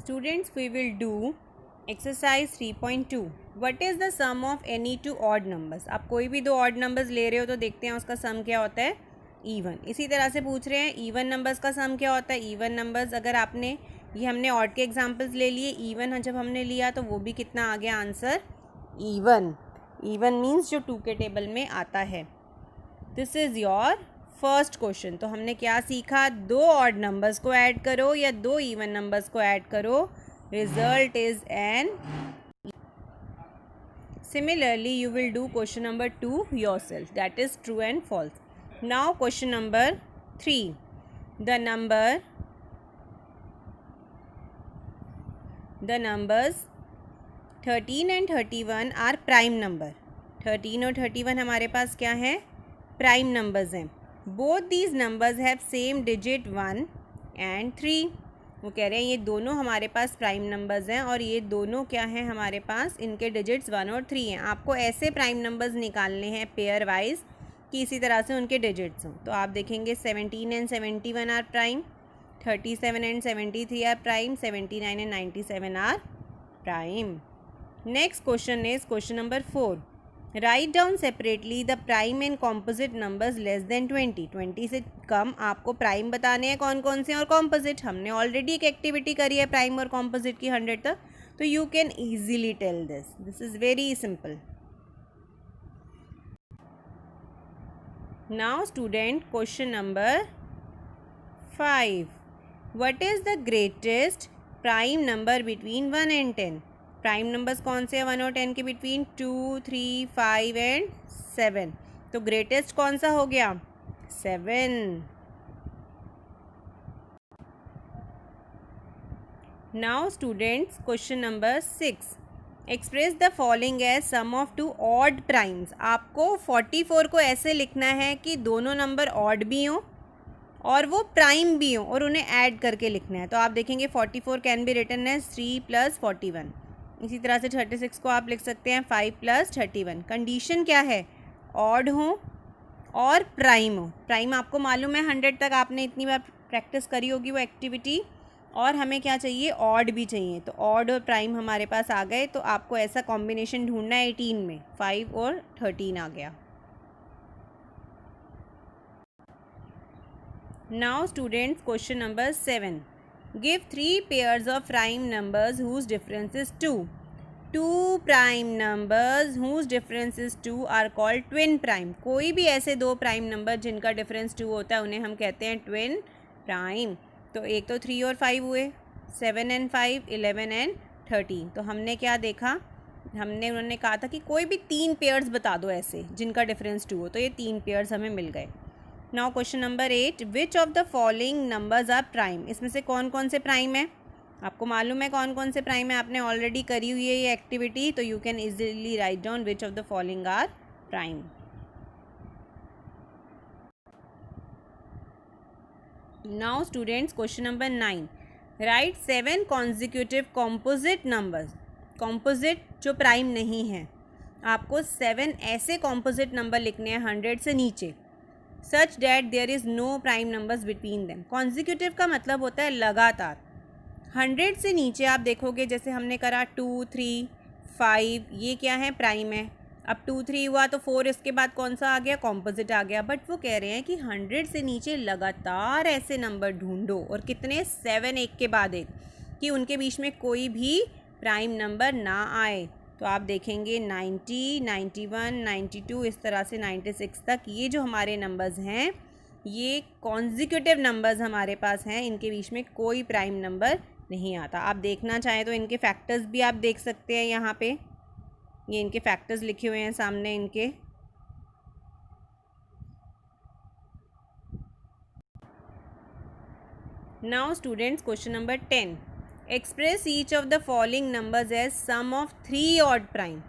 Students, we will do exercise 3.2. What is the sum of any two odd numbers? आप कोई भी दो odd numbers ले रहे हो तो देखते हैं उसका sum क्या होता है, even. इसी तरह से पूछ रहे हैं even numbers का sum क्या होता है. even numbers अगर आपने ये हमने odd के examples ले लिए, even जब हमने लिया तो वो भी कितना आ गया आंसर, even. even means जो 2 के टेबल में आता है. This is your first question. तो हमने क्या सीखा, दो ऑड नंबर्स को ऐड करो या दो इवन नंबर्स को ऐड करो, result is even. Similarly you will do question number 2 yourself, that is true and false. Now question number 3. The numbers 13 and 31 are prime number. 13 और 31 हमारे पास क्या है, प्राइम नंबर्स हैं. Both these numbers have same digit 1 and 3. वो कह रहे हैं ये दोनों हमारे पास प्राइम नंबर्स हैं और ये दोनों क्या हैं हमारे पास, इनके डिजिट्स 1 और 3 हैं. आपको ऐसे प्राइम नंबर्स निकालने हैं पेयर वाइज कि इसी तरह से उनके डिजिट्स हों. तो आप देखेंगे 17 and 71 are prime, 37 and 73 are prime, 79 and 97 are prime. Next question is question number 4. Write down separately the prime and composite numbers less than 20. 20 से कम आपको प्राइम बताने हैं कौन कौन से और कॉम्पोजिट. हमने ऑलरेडी एक एक्टिविटी करी है प्राइम और कॉम्पोजिट की 100 तक, तो you can easily tell this. This is very simple. Now student question number 5. What is the greatest prime number between 1 and 10. Prime numbers कौन से हैं 1 और 10 के बिटवीन, 2, 3, 5 एंड 7. तो ग्रेटेस्ट कौन सा हो गया, 7. Now students question number 6. Express the following as sum of two odd primes. आपको 44 को ऐसे लिखना है कि दोनों नंबर ऑड भी हों और वो प्राइम भी हों और उन्हें ऐड करके लिखना है. तो आप देखेंगे 44 कैन बी रिटन एज 3 + 41. इसी तरह से 36 को आप लिख सकते हैं 5 + 31. कंडीशन क्या है, ऑड हो और प्राइम हो. प्राइम आपको मालूम है 100 तक आपने इतनी बार प्रैक्टिस करी होगी वो एक्टिविटी. और हमें क्या चाहिए, ऑड भी चाहिए. तो ऑड और प्राइम हमारे पास आ गए. तो आपको ऐसा कॉम्बिनेशन ढूंढना है 18 में, 5 और 13 आ गया. Now students question number 7. Give 3 pairs of prime numbers whose difference is 2. 2 prime numbers whose difference is 2 are called twin prime. कोई भी ऐसे दो प्राइम नंबर जिनका डिफरेंस 2 होता है उन्हें हम कहते हैं ट्विन प्राइम. तो एक तो 3 और 5 हुए, 7 एंड 5, 11 एंड 13. तो हमने क्या देखा, उन्होंने कहा था कि कोई भी 3 पेयर्स बता दो ऐसे जिनका डिफरेंस 2 हो. तो ये 3 पेयर्स हमें मिल गए. Now question number 8. Which of the following numbers are prime. इसमें से कौन कौन से प्राइम है, आपको मालूम है कौन कौन से प्राइम है, आपने ऑलरेडी करी हुई है ये एक्टिविटी. तो you can easily write down which of the following are prime. Now students question number 9. Write 7 consecutive composite numbers. Composite जो प्राइम नहीं है, आपको 7 ऐसे कॉम्पोजिट नंबर लिखने हैं 100 से नीचे, such that there is no prime numbers between them. Consecutive का मतलब होता है लगातार. 100 से नीचे आप देखोगे जैसे हमने करा 2, 3, 5, ये क्या है, प्राइम है. अब 2, 3 हुआ तो 4 इसके बाद कौन सा आ गया, कॉम्पोजिट आ गया. बट वो कह रहे हैं कि 100 से नीचे लगातार ऐसे नंबर ढूंढो, और कितने, 7 एक के बाद एक, कि उनके बीच में कोई भी प्राइम नंबर ना आए. तो आप देखेंगे 90, 91, 92, इस तरह से 96 तक ये जो हमारे नंबर्स हैं ये कॉन्जिक्यूटिव नंबर्स हमारे पास हैं. इनके बीच में कोई प्राइम नंबर नहीं आता. आप देखना चाहें तो इनके फैक्टर्स भी आप देख सकते हैं. यहाँ पे ये इनके फैक्टर्स लिखे हुए हैं सामने इनके. Now students question number 10. Express each of the following numbers as sum of 3 odd prime.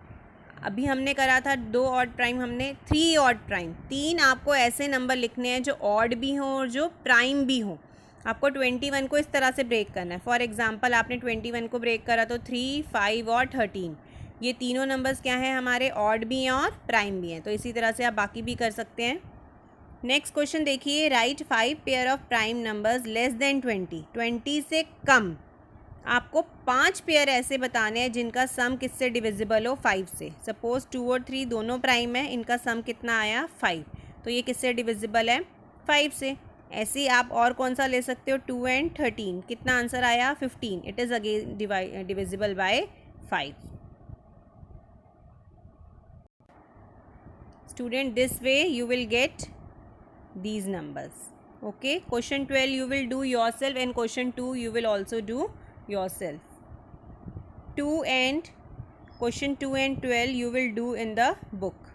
अभी हमने करा था 2 ऑड प्राइम, हमने 3 ऑड प्राइम. 3 आपको ऐसे नंबर लिखने हैं जो ऑड भी हों और जो प्राइम भी हों. आपको 21 को इस तरह से ब्रेक करना है. फॉर एग्जांपल आपने 21 को ब्रेक करा तो 3, 5 और 13, ये तीनों नंबर्स क्या हैं हमारे, ऑड भी हैं और प्राइम भी हैं. तो इसी तरह से आप बाकी भी कर सकते हैं. नेक्स्ट क्वेश्चन देखिए. Right 5 pair of prime numbers less than 20. 20 से कम आपको 5 पेयर ऐसे बताने हैं जिनका सम किससे डिविजिबल हो 5 से। सपोज 2 और 3 दोनों प्राइम है, इनका सम कितना आया 5, तो ये किससे डिविजिबल है 5 से। ऐसे ही आप और कौन सा ले सकते हो 2 एंड 13, कितना आंसर आया 15, it is again divisible by 5। Student this way you will get these numbers. Okay, question 12 you will do yourself and question 2 you will also do yourself. 2 and question 2 and 12 you will do in the book.